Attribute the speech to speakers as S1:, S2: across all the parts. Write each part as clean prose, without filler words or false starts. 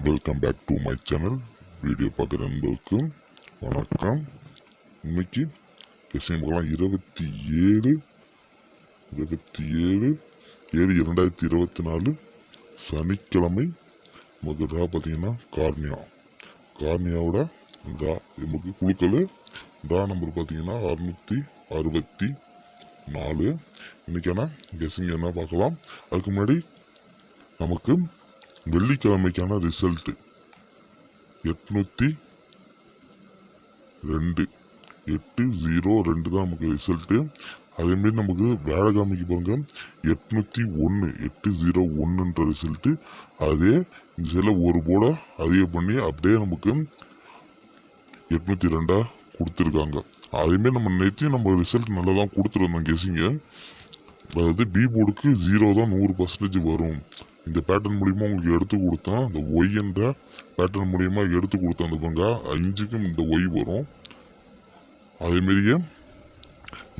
S1: Welcome back to my channel. Video பார்க்குற நண்பர்களுக்கு வணக்கம். இன்னைக்கு டிசம்பர்லாம் 27/7/2024 சனிக்கிழமை. நமக்கு பார்த்தீங்கன்னா கார்னியாவோட நமக்கு குழுக்கள் நம்பர் பார்த்தீங்கன்னா 664. இன்னைக்கான கெஸ்ஸிங் என்ன பார்க்கலாம். அதுக்கு முன்னாடி நமக்கு வெள்ளிக்கிழமைக்கான ரிசல்ட் 802 தான் நமக்கு ரிசல்ட்டு. அதேமாரி நமக்கு வியாழக்கிழமைக்கு பாருங்க 801 ரிசல்ட்டு. அதே இந்த சைடில் ஒரு போர்டை அதிகம் பண்ணி அப்படியே நமக்கு 802 கொடுத்துருக்காங்க. அதேமாரி நம்ம நேற்று நம்ம ரிசல்ட் நல்லா தான் கொடுத்துருந்தோம் கெஸிங்க. அதாவது பி போர்டுக்கு 0 தான் 100% வரும். இந்த பேட்டர்ன் மூலிமா உங்களுக்கு எடுத்து கொடுத்தேன். இந்த ஒய் என்ற பேட்டர்ன் மூலிமா எடுத்து கொடுத்தேன். அந்த பங்க 5க்கும் இந்த ஒய் வரும். அதேமாரியே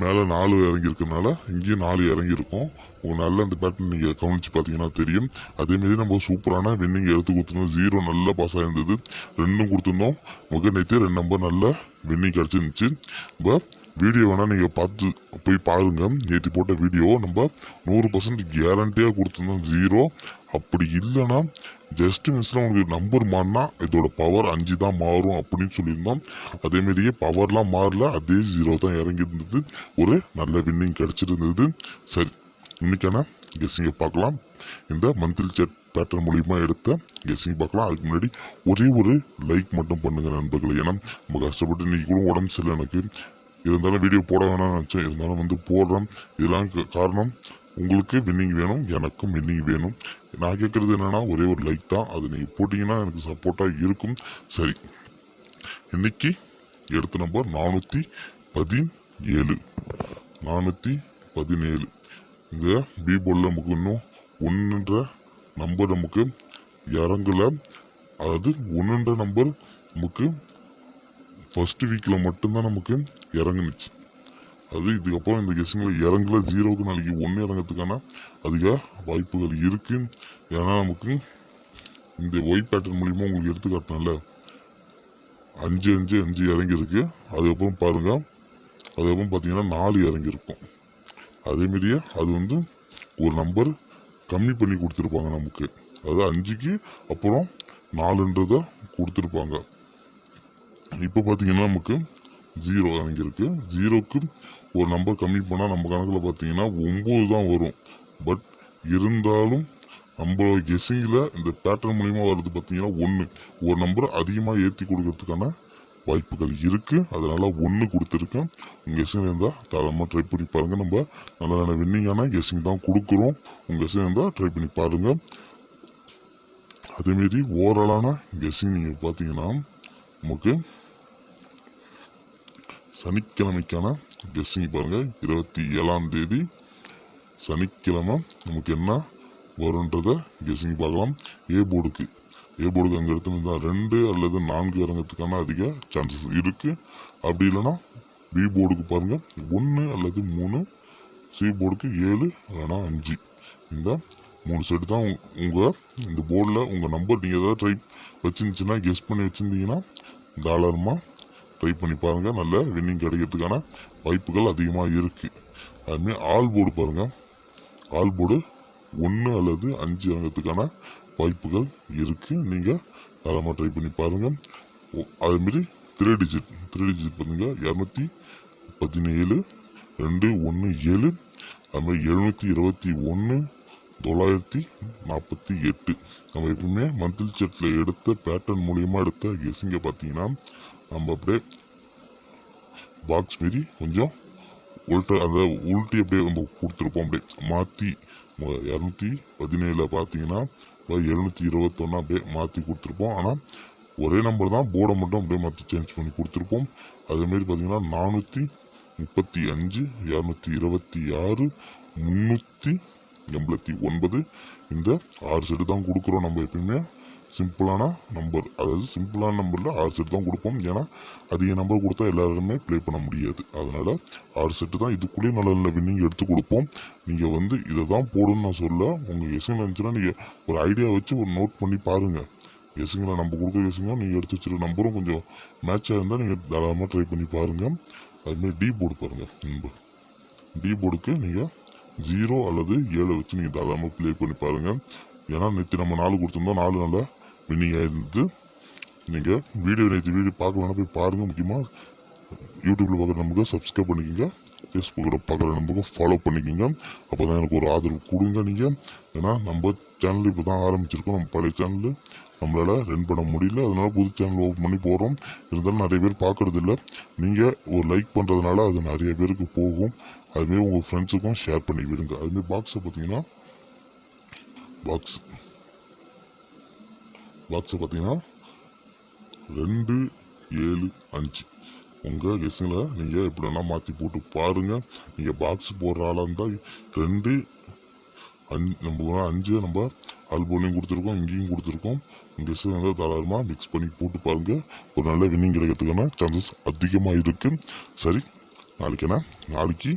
S1: மேலே 4 இறங்கியிருக்கனால இங்கேயும் 4 இறங்கியிருக்கும். உங்களுக்கு நல்ல இந்த பேட்டர்ன் நீங்கள் கவனித்து பார்த்தீங்கன்னா தெரியும். அதேமாரி நம்ம சூப்பரான வின்னிங் எடுத்து கொடுத்துருந்தோம். 0 நல்லா பாஸ் ஆகிருந்தது. 2 கொடுத்துருந்தோம். நமக்கு நேற்று 2 நம்பர் நல்ல வின்னிங் கிடச்சிருந்துச்சு. இப்போ வீடியோ வேணால் நீங்கள் பார்த்து போய் பாருங்கள். நேற்று போட்ட வீடியோ நம்ம 100% கேரண்டியாக கொடுத்துருந்தோம் 0. அப்படி இல்லைன்னா ஜஸ்ட் மிஸ்ஸில் உங்களுக்கு நம்பர் மாறினா இதோட பவர் 5 தான் மாறும் அப்படின்னு சொல்லியிருந்தோம். அதேமாரியே பவர்லாம் மாறல, அதே 0 தான் இறங்கியிருந்தது. ஒரு நல்ல வின்னிங் கிடச்சிருந்தது. சரி, இன்னைக்கான கெஸ்ஸிங்கை பார்க்கலாம். இந்த மந்த்லி செட் பேட்டர்ன் மூலிமா எடுத்த கெஸ்ஸிங் பார்க்கலாம். அதுக்கு முன்னாடி ஒரே ஒரு லைக் மட்டும் பண்ணுங்க நண்பர்களே. ஏன்னா நம்ம கஷ்டப்பட்டு இன்றைக்கி கூட உடம்பு சரியில்லை எனக்கு. இருந்தாலும் வீடியோ போட வேணாம்னு நினச்சேன். இருந்தாலும் போடுறேன். இதெல்லாம் காரணம் உங்களுக்கு வின்னிங் வேணும், எனக்கும் வின்னிங் வேணும். நான் கேட்குறது என்னென்னா ஒரே ஒரு லைக் தான். அது நீங்கள் போட்டிங்கன்னா எனக்கு சப்போர்ட்டாக இருக்கும். சரி, இன்னைக்கு எடுத்த நம்பர் 417. இந்த பி போர்டில் நமக்கு இன்னும் 1 நம்பர் நமக்கு இறங்கலை. அதாவது 1 நம்பர் நமக்கு ஃபர்ஸ்ட் வீக்கில் மட்டும்தான் நமக்கு இறங்குனுச்சு. அது இதுக்கப்புறம் இந்த கெஸ்ஸிங்கில் இறங்கல. 0க்கு நாளைக்கு 1 இறங்கிறதுக்கான அதிக வாய்ப்புகள் இருக்குது. ஏன்னா நமக்கு இந்த ஒய் பேட்டர்ன் மூலிமா உங்களுக்கு எடுத்துக்காட்டினால 5 இறங்கியிருக்கு. அதுக்கப்புறம் பாருங்கள், அதுக்கப்புறம் பார்த்தீங்கன்னா 4 இறங்கியிருக்கும். அதேமாரியே அது ஒரு நம்பர் கம்மி பண்ணி கொடுத்துருப்பாங்க நமக்கு. அதாவது 5க்கு அப்புறம் 4 கொடுத்துருப்பாங்க. இப்போ பார்த்தீங்கன்னா நமக்கு 0 இறங்கியிருக்கு. 0க்கு ஒரு நம்பர் கம்மி பண்ணால் நம்ம கணக்கில் பார்த்தீங்கன்னா 9 தான் வரும். பட் இருந்தாலும் நம்ம கெஸ்ஸிங்கில் இந்த பேட்டர்ன் மூலிமா வர்றது பார்த்தீங்கன்னா 1 ஒரு நம்பர் அதிகமாக ஏற்றி கொடுக்கறதுக்கான வாய்ப்புகள் இருக்குது. அதனால் 1 கொடுத்துருக்கேன். உங்கள் கெஸ்ஸிங் இருந்தால் தாராளமாக ட்ரை பண்ணி பாருங்கள். நம்ம நல்ல நல்ல வின்னிங்கான கெஸ்ஸிங் தான் கொடுக்குறோம். உங்கள் கெஸ்ஸிங் இருந்தால் ட்ரை பண்ணி பாருங்கள். அதேமாரி ஓவராலான கெஸ்ஸிங் நீங்கள் பார்த்தீங்கன்னா நமக்கு சனிக்கிழமைக்கான கெஸ்ஸிங் பாருங்கள். 27ஆம் தேதி சனிக்கிழமை நமக்கு என்ன வரும்ன்றதை கெஸ்ஸிங் பார்க்கலாம். ஏ போர்டுக்கு அங்கே எடுத்துருந்தா 2 அல்லது 4 இறங்கிறதுக்கான அதிக சான்சஸ் இருக்குது. அப்படி இல்லைன்னா பி போர்டுக்கு பாருங்கள் 1 அல்லது 3, சி போர்டுக்கு 7 இல்லைனா 5. இந்த 3 செட்டு தான் உங்கள் இந்த போர்டில் உங்கள் நம்பர் நீங்கள் ஏதாவது ட்ரை வச்சுருந்துச்சுன்னா கெஸ் பண்ணி வச்சுருந்தீங்கன்னா தாராளமாக ட்ரை பண்ணி பாருங்கள். நல்ல வின்னிங் கிடைக்கிறதுக்கான வாய்ப்புகள் அதிகமாக இருக்குது. அதுமாதிரி ஆல் போர்டு பாருங்கள். ஆல் போர்டு 1 அல்லது 5 இறங்கிறதுக்கான வாய்ப்புகள் இருக்குது. நீங்கள் தாராளமாக ட்ரை பண்ணி பாருங்கள். அதுமாரி 3 டிஜிட் பார்த்தீங்க 217 217. அதுமாதிரி 721 948. நம்ம எப்பவுமே மந்த்லி செட்டில் எடுத்த பேட்டர்ன் மூலியமாக எடுத்த கெஸ்ஸிங்கை பார்த்தீங்கன்னா நம்ம அப்படியே பாக்ஸ் மாரி கொஞ்சம் உருட்டி அப்படியே நம்ம கொடுத்துருப்போம். அப்படியே மாற்றி 217 பார்த்தீங்கன்னா 721 அப்படியே மாற்றி கொடுத்துருப்போம். ஆனால் ஒரே நம்பர் தான், போர்டை மட்டும் அப்படியே மாற்றி சேஞ்ச் பண்ணி கொடுத்துருப்போம். அதேமாரி பார்த்தீங்கன்னா 435 226 389 இந்த 6 செட்டு தான் கொடுக்குறோம். நம்ம எப்பயுமே சிம்பிளான நம்பர், அதாவது சிம்பிளான நம்பரில் 6 செட்டு தான் கொடுப்போம். ஏன்னா அதிக நம்பர் கொடுத்தா எல்லாருமே ப்ளே பண்ண முடியாது. அதனால் 6 செட்டு தான். இதுக்குள்ளேயே நல்ல நல்ல வின்னிங் எடுத்து கொடுப்போம். நீங்கள் இதை தான் போடணும்னு நான் சொல்ல. உங்கள் கெஸ்ஸிங் இருந்துச்சுன்னா நீங்கள் ஒரு ஐடியா வச்சு ஒரு நோட் பண்ணி பாருங்கள். கெஸிங்கில் நம்ம கொடுக்குற கெஸிங்கும் நீங்கள் எடுத்து வச்சுருக்க நம்பரும் கொஞ்சம் மேட்சாக இருந்தால் நீங்கள் தாராளமாக ட்ரை பண்ணி பாருங்கள். அதுமாதிரி டி போர்டு பாருங்கள். டி போர்டுக்கு நீங்கள் 0 அல்லது 7 வச்சு நீங்கள் தாராளமாக ப்ளே பண்ணி பாருங்கள். ஏன்னா நேற்று நம்ம 4 கொடுத்துருந்தோம், 4 நல்லா வின்னிங் ஆகிருந்தது. நீங்கள் வீடியோ பார்க்கலன்னா போய் பாருங்கள். முக்கியமாக யூடியூப்பில் பார்க்குற நமக்கு சப்ஸ்கிரைப் பண்ணிக்கோங்க, ஃபேஸ்புக்கில் பார்க்குற நமக்கு ஃபாலோ பண்ணிக்கோங்க. அப்போ தான் எனக்கு ஒரு ஆதரவு கொடுங்க நீங்கள். ஏன்னா நம்ம சேனல் இப்போ தான் ஆரம்பிச்சிருக்கோம். நம்ம பழைய சேனல் நம்மளால் ரன் பண்ண முடியல, அதனால புது சேனல் ஓப்பன் பண்ணி போகிறோம். இருந்தாலும் நிறைய பேர் பார்க்குறதில்ல. நீங்கள் ஒரு லைக் பண்ணுறதுனால அது நிறைய பேருக்கு போகும். அதுமாரி உங்கள் ஃப்ரெண்ட்ஸுக்கும் ஷேர் பண்ணி விடுங்க. அதுமாரி பாக்ஸை பார்த்தீங்கன்னா பாக்ஸை பார்த்தீங்கன்னா 2, 7, 5 உங்கள் கெஸ்ஸில் நீங்கள் எப்படின்னா மாற்றி போட்டு பாருங்கள். நீங்கள் பாக்ஸ் போடுற ஆளாக இருந்தால் 2, 5 நம்ம 5 நம்ம ஆல்போனையும் கொடுத்துருக்கோம், இங்கேயும் கொடுத்துருக்கோம். கெஸ்ஸு வந்து தாராளமாக மிக்ஸ் பண்ணி போட்டு பாருங்கள். ஒரு நல்ல வின்னிங் கிடைக்கிறதுக்கான சான்சஸ் அதிகமாக இருக்குது. சரி, நாளைக்கு